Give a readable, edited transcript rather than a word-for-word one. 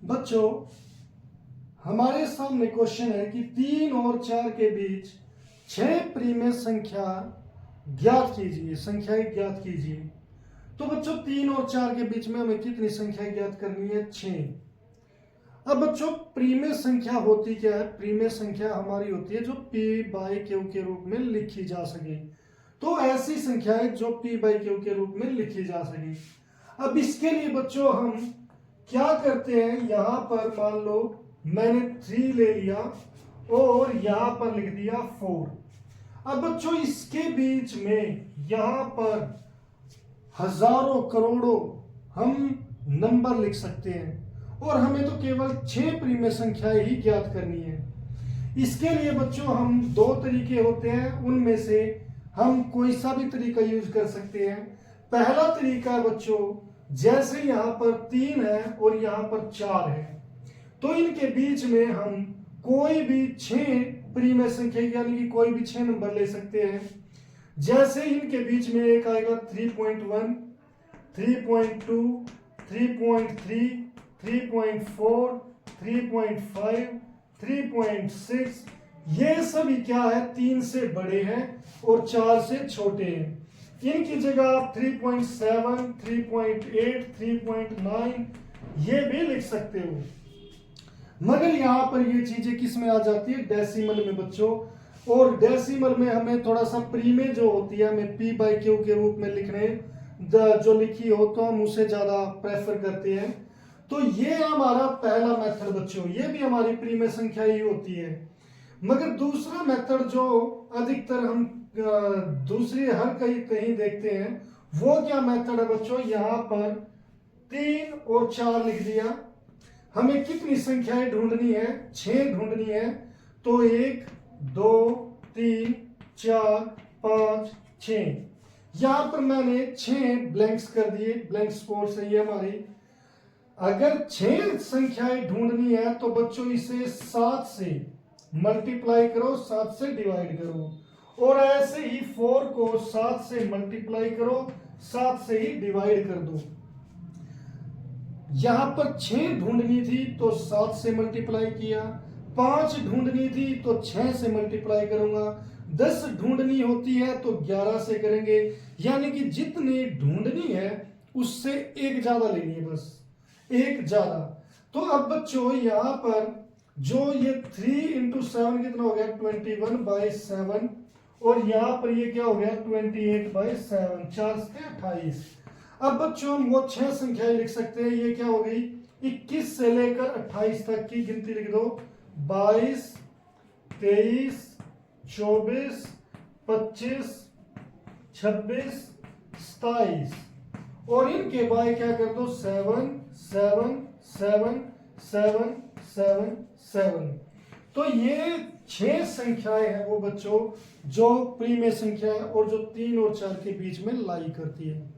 बच्चों हमारे सामने क्वेश्चन है कि 3 और 4 के बीच 6 परिमेय संख्या ज्ञात कीजिए, संख्याएं ज्ञात कीजिए। तो बच्चों 3 और 4 के बीच में हमें कितनी संख्या ज्ञात करनी है? 6। अब बच्चों परिमेय संख्या होती क्या है? परिमेय संख्या हमारी होती है जो p बाय क्यू के रूप में लिखी जा सके। तो ऐसी संख्याएं जो p बाय क्यू के रूप में लिखी जा सके। अब इसके लिए बच्चों हम क्या करते हैं, यहां पर मान लो मैंने 3 ले लिया और यहां पर लिख दिया 4। अब बच्चों इसके बीच में यहां पर हजारों करोड़ों हम नंबर लिख सकते हैं और हमें तो केवल 6 परिमेय संख्याएं ही ज्ञात करनी है। इसके लिए बच्चों हम 2 तरीके होते हैं, उनमें से हम कोई सा भी तरीका यूज कर सकते हैं। पहला तरीका है बच्चों, जैसे यहां पर 3 है और यहां पर 4 है, तो इनके बीच में हम कोई भी 6 परिमेय संख्या यानी कि कोई भी 6 नंबर ले सकते हैं। जैसे इनके बीच में एक आएगा 3.1, 3.2, 3.3, 3.4, 3.5, 3.6, ये सभी क्या है? 3 से बड़े हैं और 4 से छोटे हैं। इनकी जगह आप 3.7, 3.8, 3.9 ये भी लिख सकते हो। मगर यहां पर ये चीजें किस में आ जाती है? डेसिमल में बच्चों। और डेसिमल में हमें थोड़ा सा परिमेय जो होती है हमें p बाय क्यू के रूप में लिखने जो लिखी हो तो हम उसे ज्यादा प्रेफर करते हैं। तो ये हमारा पहला मेथड बच्चों, ये भी हमारी परिमेय संख्या ही होती है। मगर दूसरा मेथड जो अधिकतर हम दूसरी हर कहीं देखते हैं, वो क्या मेथड है बच्चों? यहां पर 3 और 4 लिख दिया। हमें कितनी संख्याएं ढूंढनी है? 6 ढूंढनी है। तो 1, 2, 3, 4, 5, 6। यहां पर मैंने 6 ब्लैंक्स कर दिए, ब्लैंक स्पॉट से ये हमारी। अगर 6 संख्याएं ढूंढनी है तो बच्चों इसे 7 से मल्टीप्लाई करो, 7 से डिवाइड करो, और ऐसे ही 4 को 7 से मल्टीप्लाई करो, 7 से ही डिवाइड कर दो। यहां पर 6 ढूंढनी थी तो 7 से मल्टीप्लाई किया, 5 ढूंढनी थी तो 6 से मल्टीप्लाई करूंगा, 10 ढूंढनी होती है तो 11 से करेंगे। यानी कि जितनी ढूंढनी है उससे एक ज्यादा लेनी है, बस एक ज्यादा। तो अब बच्चों यहां पर जो ये 3 इंटू 7 कितना हो गया? 21/7, और यहां पर ये क्या हो गया? 28/7, 4 से 28। अब बच्चों हम वो 6 संख्याएं लिख सकते हैं। ये क्या हो गई? 21 से लेकर 28 तक की गिनती लिख दो। 22, 23, 24, 25, 26, 27, और इनके बाद क्या कर दो? 7, 7, 7, 7, 7, 7। तो ये 6 संख्याएं हैं वो बच्चों जो परिमेय संख्या और जो 3 और 4 के बीच में लाई करती है।